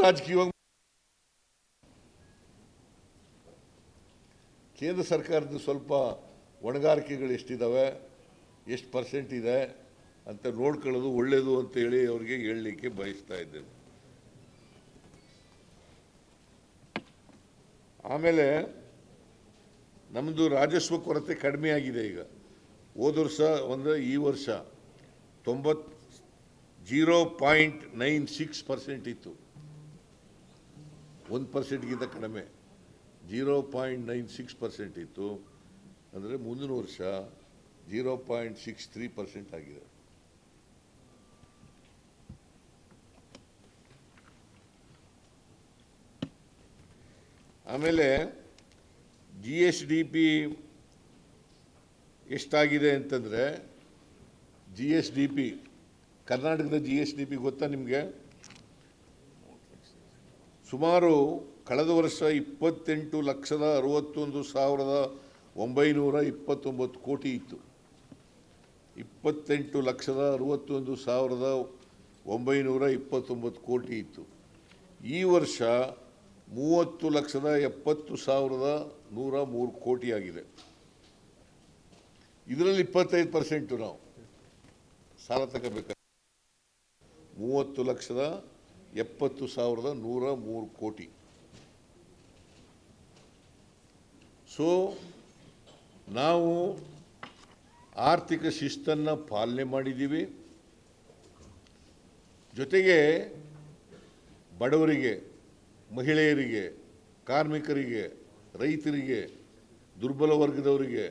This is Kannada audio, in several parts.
ರಾಜಕೀಯವಾಗಿ ಕೇಂದ್ರ ಸರ್ಕಾರದ ಸ್ವಲ್ಪ ಹೊಣೆಗಾರಿಕೆಗಳು ಎಷ್ಟಿದ್ದಾವೆ, ಎಷ್ಟು ಪರ್ಸೆಂಟ್ ಇದೆ ಅಂತ ನೋಡ್ಕೊಳ್ಳೋದು ಒಳ್ಳೆಯದು ಅಂತೇಳಿ ಅವರಿಗೆ ಹೇಳಲಿಕ್ಕೆ ಬಯಸ್ತಾ ಇದ್ದೇನೆ. ಆಮೇಲೆ ನಮ್ಮದು ರಾಜಸ್ವ ಕೊರತೆ ಕಡಿಮೆ ಆಗಿದೆ. ಈಗ ಹೋದ ವರ್ಷ ಈ ವರ್ಷ 0.96% ಇತ್ತು, 1%ಗಿಂತ ಕಡಿಮೆ 0.96% ಇತ್ತು. ಅಂದರೆ ಮುಂದಿನ ವರ್ಷ 0.63% ಆಗಿದೆ. ಆಮೇಲೆ GSDP ಎಷ್ಟಾಗಿದೆ ಅಂತಂದರೆ, GSDP ಕರ್ನಾಟಕದ GSDP ಗೊತ್ತಾ ನಿಮಗೆ? ಸುಮಾರು ಕಳೆದ ವರ್ಷ 28,61,929 ಕೋಟಿ ಇತ್ತು. 28,61,929 ಕೋಟಿ ಇತ್ತು. ಈ ವರ್ಷ 30,70,103 ಕೋಟಿ ಆಗಿದೆ. ಇದರಲ್ಲಿ 25% ನಾವು ಸಾಲ ತಗೋಬೇಕಾದ್ರೆ 30,70,103 ಕೋಟಿ. ಸೊ ನಾವು ಆರ್ಥಿಕ ಶಿಸ್ತನ್ನು ಪಾಲನೆ ಮಾಡಿದ್ದೀವಿ. ಜೊತೆಗೆ ಬಡವರಿಗೆ, ಮಹಿಳೆಯರಿಗೆ, ಕಾರ್ಮಿಕರಿಗೆ, ರೈತರಿಗೆ, ದುರ್ಬಲ ವರ್ಗದವರಿಗೆ,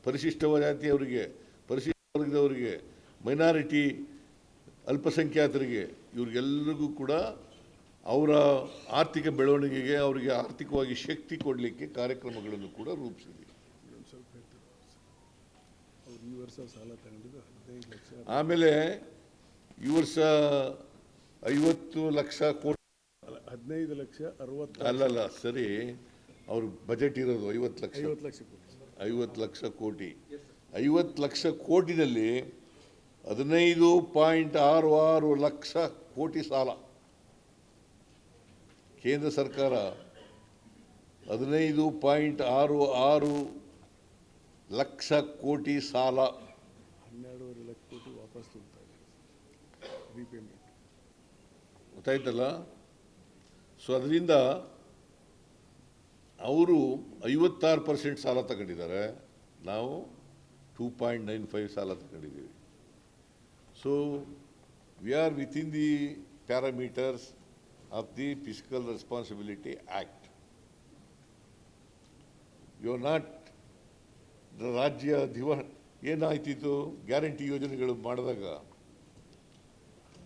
ಪರಿಶಿಷ್ಟ ಜಾತಿಯವರಿಗೆ, ಪರಿಶಿಷ್ಟ ವರ್ಗದವರಿಗೆ, ಮೈನಾರಿಟಿ ಅಲ್ಪಸಂಖ್ಯಾತರಿಗೆ, ಇವ್ರಿಗೆಲ್ಲರಿಗೂ ಕೂಡ ಅವರ ಆರ್ಥಿಕ ಬೆಳವಣಿಗೆಗೆ, ಅವರಿಗೆ ಆರ್ಥಿಕವಾಗಿ ಶಕ್ತಿ ಕೊಡಲಿಕ್ಕೆ ಕಾರ್ಯಕ್ರಮಗಳನ್ನು ಕೂಡ ರೂಪಿಸಿದ್ದೀವಿ. ಆಮೇಲೆ ಈ ವರ್ಷ 50 ಲಕ್ಷ ಕೋಟಿ, 15 ಲಕ್ಷ 60 ಅಲ್ಲಲ್ಲ ಸರಿ, ಅವ್ರ ಬಜೆಟ್ ಇರೋದು 50 ಲಕ್ಷ ಕೋಟಿ. 50 ಲಕ್ಷ ಕೋಟಿನಲ್ಲಿ 15.66 ಲಕ್ಷ ಕೋಟಿ ಸಾಲ. ಕೇಂದ್ರ ಸರ್ಕಾರ 15.66 ಲಕ್ಷ ಕೋಟಿ ಸಾಲ, 12.5 ಲಕ್ಷ ಕೋಟಿ ವಾಪಸ್ ತುಂಬ್ತಾ ಇದೆ ರೀಪೇಮೆಂಟ್. ಗೊತ್ತಾಯ್ತಲ್ಲ? ಸೊ ಅದರಿಂದ ಅವರು 56% ಸಾಲ ತಗೊಂಡಿದ್ದಾರೆ, ನಾವು 2.95 ಸಾಲ ತಗೊಂಡಿದ್ದೀವಿ. So we are within the parameters of the fiscal responsibility act. You are not ರಾಜ್ಯ ಏನಾಯ್ತಿತ್ತು, ಗ್ಯಾರಂಟಿ ಯೋಜನೆಗಳು ಮಾಡಿದಾಗ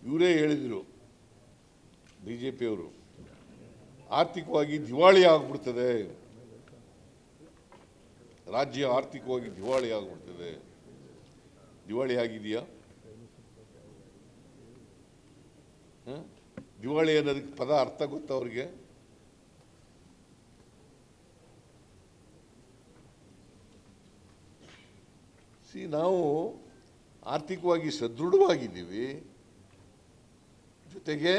ಇವರೇ ಹೇಳಿದರು, BJP ಅವರು, ಆರ್ಥಿಕವಾಗಿ ದಿವಾಳಿ ಆಗ್ಬಿಡ್ತದೆ, ರಾಜ್ಯ ಆರ್ಥಿಕವಾಗಿ ದಿವಾಳಿ ಆಗ್ಬಿಡ್ತದೆ. ದಿವಾಳಿ ಆಗಿದೆಯಾ? ದಿವಾಳಿ ಅನ್ನೋದಕ್ಕೆ ಪದ ಅರ್ಥ ಗೊತ್ತಾ ಅವ್ರಿಗೆ? ನಾವು ಆರ್ಥಿಕವಾಗಿ ಸದೃಢವಾಗಿದ್ದೀವಿ, ಜೊತೆಗೆ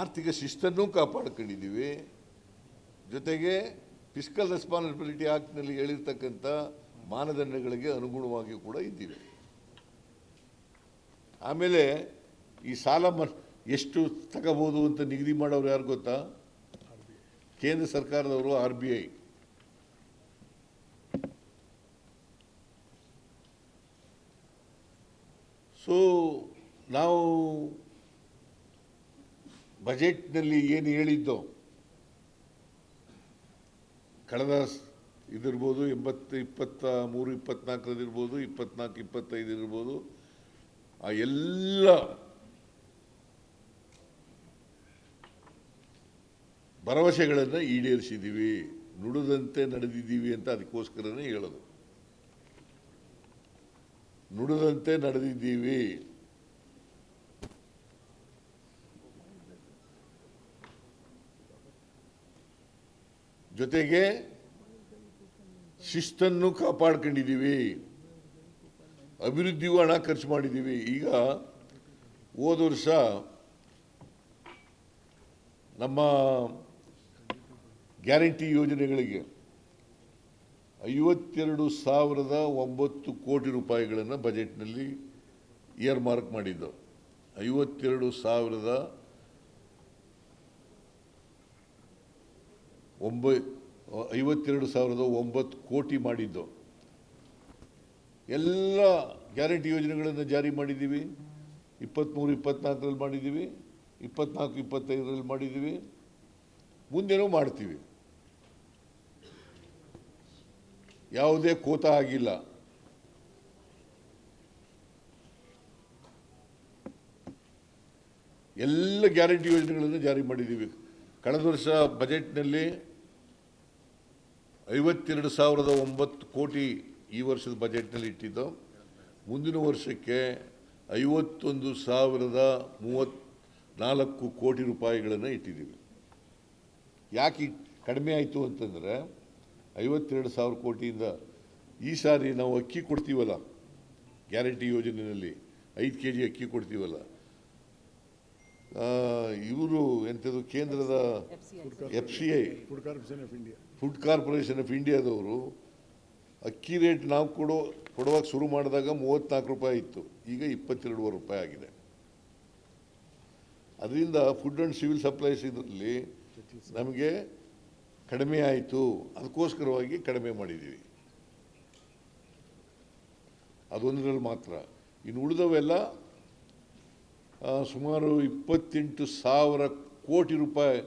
ಆರ್ಥಿಕ ಶಿಸ್ತನ್ನು ಕಾಪಾಡ್ಕೊಂಡಿದ್ದೀವಿ, ಜೊತೆಗೆ ಫಿಸ್ಕಲ್ ರೆಸ್ಪಾನ್ಸಿಬಿಲಿಟಿ ಆಕ್ಟ್ನಲ್ಲಿ ಹೇಳಿರ್ತಕ್ಕಂಥ ಮಾನದಂಡಗಳಿಗೆ ಅನುಗುಣವಾಗಿ ಕೂಡ ಇದ್ದೀವಿ. ಆಮೇಲೆ ಈ ಸಾಲ ಎಷ್ಟು ತಗೋಬೋದು ಅಂತ ನಿಗದಿ ಮಾಡೋರು ಯಾರು ಗೊತ್ತಾ? ಕೇಂದ್ರ ಸರ್ಕಾರದವರು, RBI. ಸೊ ನಾವು ಬಜೆಟ್ನಲ್ಲಿ ಏನು ಹೇಳಿದ್ದೋ, ಕಳೆದ ಇದಿರ್ಬೋದು 23-24 ಇರ್ಬೋದು, 24-25 ಇರ್ಬೋದು, ಆ ಎಲ್ಲ ಭರವಸೆಗಳನ್ನು ಈಡೇರಿಸಿದ್ದೀವಿ, ನುಡಿದಂತೆ ನಡೆದಿದ್ದೀವಿ ಅಂತ ಅದಕ್ಕೋಸ್ಕರನೇ ಹೇಳೋದು. ನುಡಿದಂತೆ ನಡೆದಿದ್ದೀವಿ. ಜೊತೆಗೆ ಶಿಸ್ತನ್ನು ಕಾಪಾಡ್ಕೊಂಡಿದ್ದೀವಿ, ಅಭಿವೃದ್ಧಿಗೂ ಹಣ ಖರ್ಚು ಮಾಡಿದ್ದೀವಿ. ಈಗ ಹೋದ ವರ್ಷ ನಮ್ಮ ಗ್ಯಾರಂಟಿ ಯೋಜನೆಗಳಿಗೆ 52,009 ಕೋಟಿ ರೂಪಾಯಿಗಳನ್ನು ಬಜೆಟ್ನಲ್ಲಿ ಇಯರ್ ಮಾರ್ಕ್ ಮಾಡಿದ್ದು. 52,009 ಕೋಟಿ ಮಾಡಿದ್ದು. ಎಲ್ಲ ಗ್ಯಾರಂಟಿ ಯೋಜನೆಗಳನ್ನು ಜಾರಿ ಮಾಡಿದ್ದೀವಿ. 23-24ರಲ್ಲಿ ಮಾಡಿದ್ದೀವಿ, 24-25ರಲ್ಲಿ ಮಾಡಿದ್ದೀವಿ, ಮುಂದೇನೂ ಮಾಡ್ತೀವಿ. ಯಾವುದೇ ಕೋತ ಆಗಿಲ್ಲ. ಎಲ್ಲ ಗ್ಯಾರಂಟಿ ಯೋಜನೆಗಳನ್ನು ಜಾರಿ ಮಾಡಿದ್ದೀವಿ. ಕಳೆದ ವರ್ಷ ಬಜೆಟ್ನಲ್ಲಿ 52,009 ಕೋಟಿ ಈ ವರ್ಷದ ಬಜೆಟ್ನಲ್ಲಿ ಇಟ್ಟಿದ್ದು. ಮುಂದಿನ ವರ್ಷಕ್ಕೆ 51,034 ಕೋಟಿ ರೂಪಾಯಿಗಳನ್ನು ಇಟ್ಟಿದ್ದೀವಿ. ಯಾಕೆ ಕಡಿಮೆ ಆಯಿತು ಅಂತಂದರೆ 52,000 ಕೋಟಿಯಿಂದ ಈ ಸಾರಿ ನಾವು ಅಕ್ಕಿ ಕೊಡ್ತೀವಲ್ಲ, ಗ್ಯಾರಂಟಿ ಯೋಜನೆಯಲ್ಲಿ 5 kg ಅಕ್ಕಿ ಕೊಡ್ತೀವಲ್ಲ, ಇವರು ಎಂಥದ್ದು ಕೇಂದ್ರದ FCI ಫುಡ್ ಕಾರ್ಪೊರೇಷನ್ ಆಫ್ ಇಂಡಿಯಾದವರು ಅಕ್ಕಿ ರೇಟ್ ನಾವು ಕೊಡುವಾಗ ಶುರು ಮಾಡಿದಾಗ 34 ರೂಪಾಯಿ ಇತ್ತು, ಈಗ 22 ರೂಪಾಯಿ ಆಗಿದೆ. ಅದರಿಂದ ಫುಡ್ ಆ್ಯಂಡ್ ಸಿವಿಲ್ ಸಪ್ಲೈಸ್ ಇದರಲ್ಲಿ ನಮಗೆ ಕಡಿಮೆ ಆಯಿತು. ಅದಕ್ಕೋಸ್ಕರವಾಗಿ ಕಡಿಮೆ ಮಾಡಿದ್ದೀವಿ. ಅದೊಂದರಲ್ಲಿ ಮಾತ್ರ. ಇನ್ನು ಉಳಿದವೆಲ್ಲ ಸುಮಾರು 28,000 ಕೋಟಿ ರೂಪಾಯಿ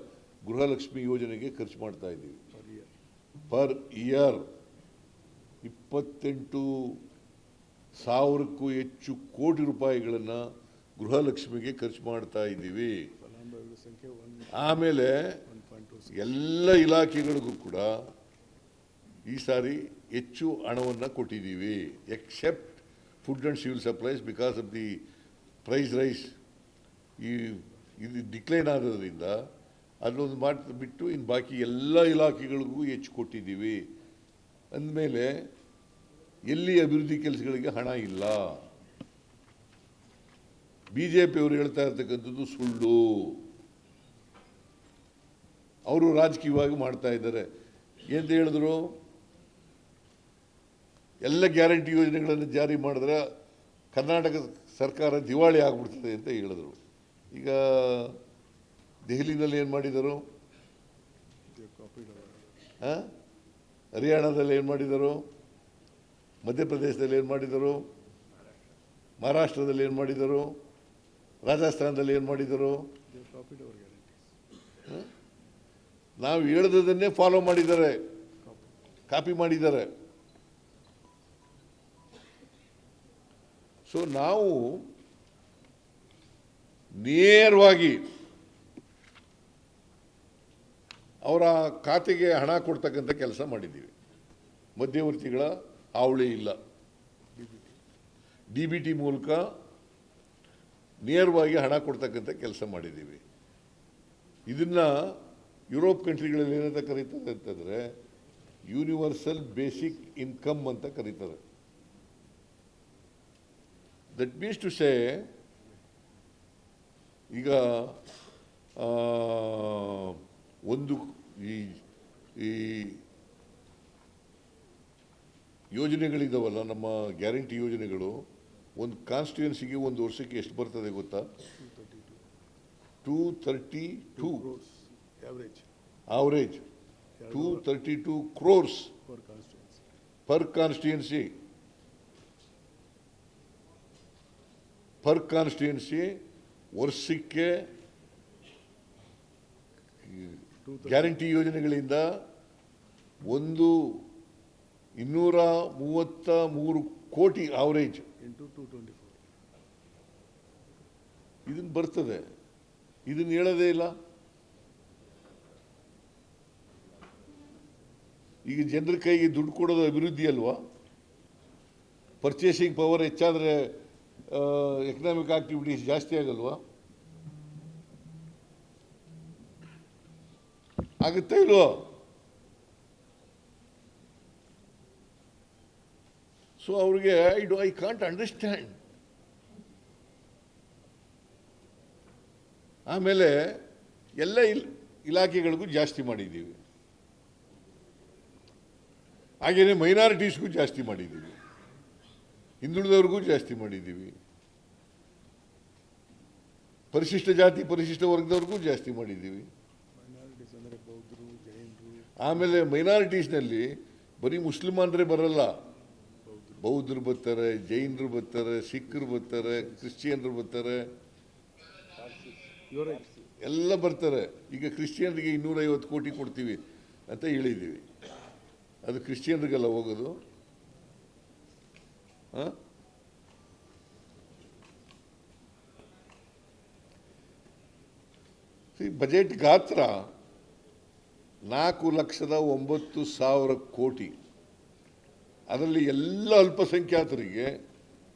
ಗೃಹಲಕ್ಷ್ಮಿ ಯೋಜನೆಗೆ ಖರ್ಚು ಮಾಡ್ತಾ ಇದ್ದೀವಿ ಪರ್ ಇಯರ್. 28,000ಕ್ಕೂ ಹೆಚ್ಚು ಕೋಟಿ ರೂಪಾಯಿಗಳನ್ನು ಗೃಹಲಕ್ಷ್ಮಿಗೆ ಖರ್ಚು ಮಾಡ್ತಾ ಇದ್ದೀವಿ. ಆಮೇಲೆ ಎಲ್ಲ ಇಲಾಖೆಗಳಿಗೂ ಕೂಡ ಈ ಸಾರಿ ಹೆಚ್ಚು ಹಣವನ್ನು ಕೊಟ್ಟಿದ್ದೀವಿ, except food and civil supplies because of the price rise. ಇದು ಡಿಕ್ಲೈನ್ ಆಗೋದ್ರಿಂದ ಅದೊಂದು ಮಾತು ಬಿಟ್ಟು ಇನ್ನು ಬಾಕಿ ಎಲ್ಲ ಇಲಾಖೆಗಳಿಗೂ ಹೆಚ್ಚು ಕೊಟ್ಟಿದ್ದೀವಿ. ಅಂದಮೇಲೆ ಎಲ್ಲಿ ಅಭಿವೃದ್ಧಿ ಕೆಲಸಗಳಿಗೆ ಹಣ ಇಲ್ಲ. BJPಯವರು ಹೇಳ್ತಾ ಇರ್ತಕ್ಕಂಥದ್ದು ಸುಳ್ಳು. ಅವರು ರಾಜಕೀಯವಾಗಿ ಮಾಡ್ತಾ ಇದ್ದಾರೆ. ಏನಂತ ಹೇಳಿದ್ರು, ಎಲ್ಲ ಗ್ಯಾರಂಟಿ ಯೋಜನೆಗಳನ್ನು ಜಾರಿ ಮಾಡಿದ್ರೆ ಕರ್ನಾಟಕ ಸರ್ಕಾರ ದಿವಾಳಿ ಆಗ್ಬಿಡ್ತದೆ ಅಂತ ಹೇಳಿದ್ರು. ಈಗ ದೆಹಲಿನಲ್ಲಿ ಏನು ಮಾಡಿದರು, ಹರಿಯಾಣದಲ್ಲಿ ಏನು ಮಾಡಿದರು, ಮಧ್ಯಪ್ರದೇಶದಲ್ಲಿ ಏನು ಮಾಡಿದರು, ಮಹಾರಾಷ್ಟ್ರದಲ್ಲಿ ಏನು ಮಾಡಿದರು, ರಾಜಸ್ಥಾನದಲ್ಲಿ ಏನು ಮಾಡಿದರು. ನಾವು ಹೇಳಿದ್ದನ್ನೇ ಫಾಲೋ ಮಾಡಿದ್ದಾರೆ, ಕಾಪಿ ಮಾಡಿದ್ದಾರೆ. ಸೊ ನಾವು ನೇರವಾಗಿ ಅವರ ಖಾತೆಗೆ ಹಣ ಕೊಡ್ತಕ್ಕಂಥ ಕೆಲಸ ಮಾಡಿದ್ದೀವಿ. ಮಧ್ಯವರ್ತಿಗಳ ಹಾವಳಿ ಇಲ್ಲ. DBT ಮೂಲಕ ನೇರವಾಗಿ ಹಣ ಕೊಡ್ತಕ್ಕಂಥ ಕೆಲಸ ಮಾಡಿದ್ದೀವಿ. ಇದನ್ನು ಯುರೋಪ್ ಕಂಟ್ರಿಗಳಲ್ಲಿ ಏನಂತ ಕರೀತಾರೆ ಅಂತಂದರೆ ಯೂನಿವರ್ಸಲ್ ಬೇಸಿಕ್ ಇನ್ಕಮ್ ಅಂತ ಕರೀತಾರೆ. ದಟ್ ಮೀನ್ಸ್ ಟು ಸೇ, ಈಗ ಒಂದು ಈ ಯೋಜನೆಗಳಿದಾವಲ್ಲ, ನಮ್ಮ ಗ್ಯಾರಂಟಿ ಯೋಜನೆಗಳು, ಒಂದು ಕಾನ್ಸ್ಟಿಟ್ಯೂನ್ಸಿಗೆ ಒಂದು ವರ್ಷಕ್ಕೆ ಎಷ್ಟು ಬರ್ತದೆ ಗೊತ್ತಾ? 232 ಆವರೇಜ್ 232 crores per constituency. ವರ್ಷಕ್ಕೆ ಗ್ಯಾರಂಟಿ ಯೋಜನೆಗಳಿಂದ 233 ಕೋಟಿ ಆವರೇಜ್ ಇದನ್ನು ಬರ್ತದೆ. ಇದನ್ನು ಹೇಳೋದೇ ಇಲ್ಲ. ಈಗ ಜನರ ಕೈಗೆ ದುಡ್ಡು ಕೊಡೋದು ಅಭಿವೃದ್ಧಿ ಅಲ್ವಾ? ಪರ್ಚೇಸಿಂಗ್ ಪವರ್ ಹೆಚ್ಚಾದರೆ ಎಕನಾಮಿಕ್ ಆಕ್ಟಿವಿಟೀಸ್ ಜಾಸ್ತಿ ಆಗಲ್ವಾ? ಆಗುತ್ತೆ ಇಲ್ವೋ? ಸೊ ಅವ್ರಿಗೆ ಐ ಕಾಂಟ್ ಅಂಡರ್ಸ್ಟ್ಯಾಂಡ್. ಆಮೇಲೆ ಎಲ್ಲ ಇಲಾಖೆಗಳಿಗೂ ಜಾಸ್ತಿ ಮಾಡಿದ್ದೀವಿ. ಹಾಗೆಯೇ ಮೈನಾರಿಟೀಸ್ಗೂ ಜಾಸ್ತಿ ಮಾಡಿದ್ದೀವಿ, ಹಿಂದುಳಿದವ್ರಿಗೂ ಜಾಸ್ತಿ ಮಾಡಿದ್ದೀವಿ, ಪರಿಶಿಷ್ಟ ಜಾತಿ ಪರಿಶಿಷ್ಟ ವರ್ಗದವ್ರಿಗೂ ಜಾಸ್ತಿ ಮಾಡಿದ್ದೀವಿ. ಮೈನಾರಿಟೀಸ್ ಅಂದರೆ ಬೌದ್ಧರು, ಜೈನರು, ಆಮೇಲೆ ಮೈನಾರಿಟೀಸ್ನಲ್ಲಿ ಬರೀ ಮುಸ್ಲಿಮಾನರೇ ಬರಲ್ಲ, ಬೌದ್ಧರು ಬರ್ತಾರೆ, ಜೈನರು ಬರ್ತಾರೆ, ಸಿಖ್ರು ಬರ್ತಾರೆ, ಕ್ರಿಶ್ಚಿಯನ್ರು ಬರ್ತಾರೆ, ಇವರೇ ಎಲ್ಲ ಬರ್ತಾರೆ. ಈಗ ಕ್ರಿಶ್ಚಿಯನ್ರಿಗೆ 250 ಕೋಟಿ ಕೊಡ್ತೀವಿ ಅಂತ ಹೇಳಿದ್ದೀವಿ. ಅದು ಕ್ರಿಶ್ಚಿಯನ್ರಿಗೆಲ್ಲ ಹೋಗೋದು. ಬಜೆಟ್ ಗಾತ್ರ 4,09,000 ಕೋಟಿ. ಅದರಲ್ಲಿ ಎಲ್ಲ ಅಲ್ಪಸಂಖ್ಯಾತರಿಗೆ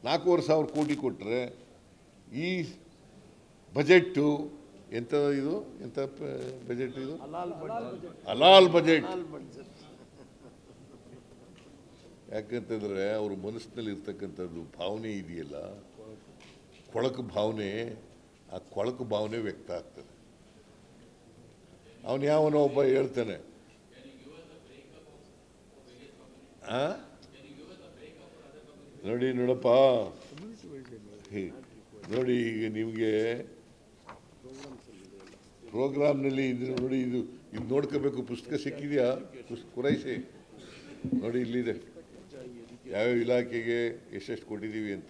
4,500 ಕೋಟಿ ಕೊಟ್ಟರೆ ಈ ಬಜೆಟ್ಟು ಎಂಥ ಇದು, ಎಂಥ ಬಜೆಟ್ ಇದು? ಹಲಾಲ್ ಬಜೆಟ್. ಯಾಕಂತಂದರೆ ಅವ್ರ ಮನಸ್ಸಿನಲ್ಲಿ ಇರ್ತಕ್ಕಂಥದ್ದು ಭಾವನೆ ಇದೆಯಲ್ಲ, ಕೊಳಕು ಭಾವನೆ, ಆ ಕೊಳಕು ಭಾವನೆ ವ್ಯಕ್ತ ಆಗ್ತದೆ. ಅವನು ಯಾವನೋ ಒಬ್ಬ ಹೇಳ್ತಾನೆ, ನೋಡಪ್ಪ, ನೋಡಿ ಈಗ ನಿಮಗೆ ಪ್ರೋಗ್ರಾಮ್ನಲ್ಲಿ ಇದು ನೋಡಿ, ಇದು ನೋಡ್ಕೋಬೇಕು. ಪುಸ್ತಕ ಸಿಕ್ಕಿದೆಯಾ? ಪುರೈಸಿ ನೋಡಿ, ಇಲ್ಲಿದೆ ಯಾವ್ಯಾವ ಇಲಾಖೆಗೆ ಎಷ್ಟೆಷ್ಟು ಕೊಟ್ಟಿದ್ದೀವಿ ಅಂತ.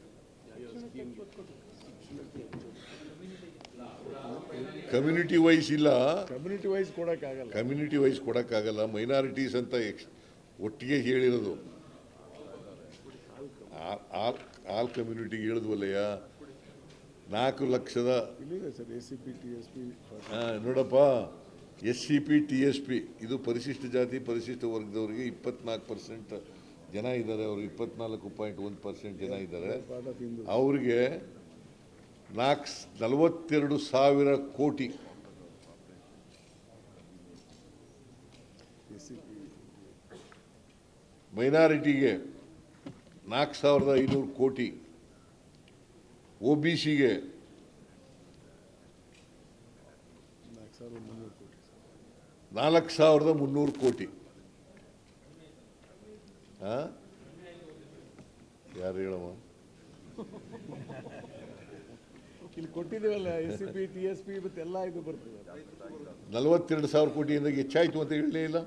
ಕಮ್ಯುನಿಟಿ ವೈಸ್ ಇಲ್ಲ, ಕಮ್ಯುನಿಟಿ ವೈಸ್ ಕೊಡೋಕ್ಕಾಗಲ್ಲ. ಕಮ್ಯುನಿಟಿ ವೈಸ್ ಕೊಡೋಕ್ಕಾಗಲ್ಲ. ಮೈನಾರಿಟೀಸ್ ಅಂತ ಒಟ್ಟಿಗೆ ಹೇಳಿರೋದು. ಆಲ್ ಕಮ್ಯುನಿಟಿಗೆ ಹೇಳಿದ್ವಲ್ಲಯ್ಯ. 4 ಲಕ್ಷದ ಇಲ್ಲಿದೆ ಸರ್, SCP TSP. ನೋಡಪ್ಪ, SCP TSP ಇದು ಪರಿಶಿಷ್ಟ ಜಾತಿ ಪರಿಶಿಷ್ಟ ವರ್ಗದವರಿಗೆ 24% ಜನ ಇದ್ದಾರೆ. ಅವರು 24.1% ಜನ ಇದ್ದಾರೆ. ಅವ್ರಿಗೆ 42,000 ಕೋಟಿ. ಮೈನಾರಿಟಿಗೆ 4,500 ಕೋಟಿ. OBCಗೆ 4,300 ಕೋಟಿ. ಯಾರು ಹೇಳಮ್ಮ? ಇಲ್ಲಿ ಕೊಟ್ಟಿದ್ದೀವಲ್ಲ, SCP TSP ಎಲ್ಲ ಇದು ಬರ್ತದೆ. 42,000 ಕೋಟಿಯಿಂದ ಹೆಚ್ಚಾಯ್ತು ಅಂತ ಹೇಳಲೇ ಇಲ್ಲ.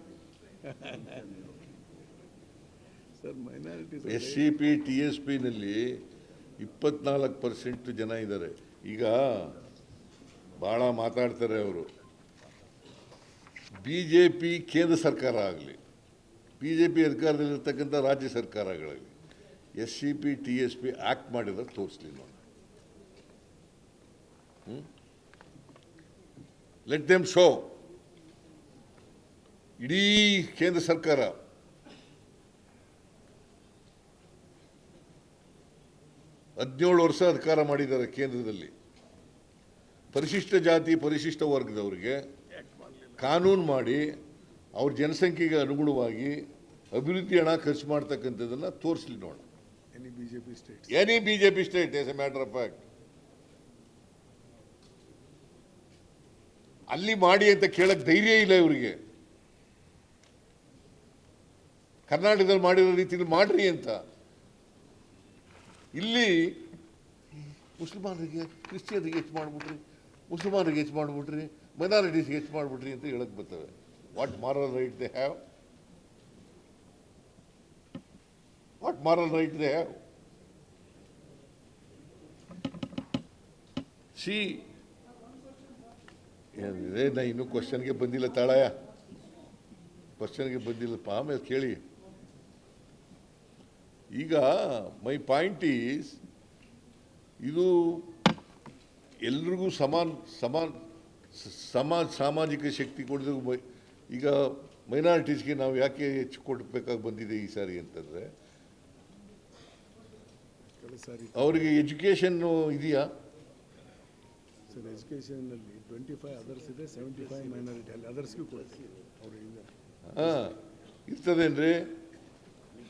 ಸರ್, ಮೈನಾರಿಟೀಸ್ SCP TSPನಲ್ಲಿ 24% ಜನ ಇದ್ದಾರೆ. ಈಗ ಭಾಳ ಮಾತಾಡ್ತಾರೆ ಅವರು. BJP ಕೇಂದ್ರ ಸರ್ಕಾರ ಆಗಲಿ, BJP ಅಧಿಕಾರದಲ್ಲಿರ್ತಕ್ಕಂಥ ರಾಜ್ಯ ಸರ್ಕಾರಗಳಾಗಲಿ SCP TSP ಆಕ್ಟ್ ಮಾಡಿದ್ರೆ ತೋರಿಸ್ಲಿ ನೋಡಿ. Let them show. ಇಡೀ ಕೇಂದ್ರ ಸರ್ಕಾರ ಹದಿನೇಳು ವರ್ಷ ಅಧಿಕಾರ ಮಾಡಿದ್ದಾರೆ ಕೇಂದ್ರದಲ್ಲಿ. ಪರಿಶಿಷ್ಟ ಜಾತಿ ಪರಿಶಿಷ್ಟ ವರ್ಗದವರಿಗೆ ಕಾನೂನು ಮಾಡಿ ಅವ್ರ ಜನಸಂಖ್ಯೆಗೆ ಅನುಗುಣವಾಗಿ ಅಭಿವೃದ್ಧಿ ಹಣ ಖರ್ಚು ಮಾಡ್ತಕ್ಕಂಥದ್ದನ್ನು ತೋರಿಸ್ಲಿ ನೋಡ. Any BJP state as A matter of fact. ಅಲ್ಲಿ ಮಾಡಿ ಅಂತ ಕೇಳಕ್ ಧೈರ್ಯ ಇಲ್ಲ ಇವರಿಗೆ. ಕರ್ನಾಟಕದಲ್ಲಿ ಮಾಡಿರೋ ರೀತಿಯಲ್ಲಿ ಮಾಡ್ರಿ ಅಂತ. ಇಲ್ಲಿ ಮುಸಲ್ಮಾನರಿಗೆ ಕ್ರಿಶ್ಚಿಯನ್ರಿಗೆ ಹೆಚ್ಚು ಮಾಡಿಬಿಟ್ರಿ, ಮುಸಲ್ಮಾನರಿಗೆ ಹೆಚ್ಚು ಮಾಡಿಬಿಟ್ರಿ, ಮೈನಾರಿಟೀಸ್ಗೆ ಹೆಚ್ಚು ಮಾಡಿಬಿಟ್ರಿ ಅಂತ ಹೇಳಕ್ ಬರ್ತವೆ. What moral right they have? What moral right they have? C ಏನಿದೆ, ನಾ ಇನ್ನೂ ಕ್ವಶನ್ಗೆ ಬಂದಿಲ್ಲ. ತಾಳಯ ಕ್ವಶನ್ಗೆ ಬಂದಿಲ್ಲಪ್ಪ, ಆಮೇಲೆ ಕೇಳಿ. ಈಗ ಮೈ ಪಾಯಿಂಟ್ ಈಸ್, ಇದು ಎಲ್ರಿಗೂ ಸಾಮಾಜಿಕ ಶಕ್ತಿ ಕೊಡೋದು. ಈಗ ಮೈನಾರಿಟೀಸ್ಗೆ ನಾವು ಯಾಕೆ ಹೆಚ್ಚು ಕೊಡಬೇಕಾಗಿ ಬಂದಿದೆ ಈ ಸಾರಿ ಅಂತಂದರೆ, ಅವರಿಗೆ ಎಜುಕೇಷನ್ನು ಇದೆಯಾ? ಸರ್, ಎಜುಕೇಷನ್ನಲ್ಲಿ 25 ಅದರ್ಸ್ ಇದೆ, 75 ಮೈನಾರಿಟಿ. ಅಲ್ಲಿ ಅದರ್ಸ್ಗೂ ಕೊಡ್ತೀವಿ ಅವರಿಗೆ. ಇರ್ತದೇನ್ರಿ?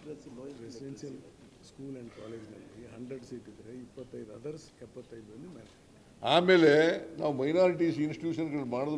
ರೆಸಿಡೆನ್ಷಿಯಲ್ ಸ್ಕೂಲ್ ಆ್ಯಂಡ್ ಕಾಲೇಜ್ನಲ್ಲಿ 100 ಸೀಟ್ ಇದ್ದರೆ 25 ಅದರ್ಸ್, 75 ಮೈನಾರಿಟಿ. ಆಮೇಲೆ ನಾವು ಮೈನಾರಿಟೀಸ್ ಇನ್ಸ್ಟಿಟ್ಯೂಷನ್ಗಳು ಮಾಡಿದ್ರು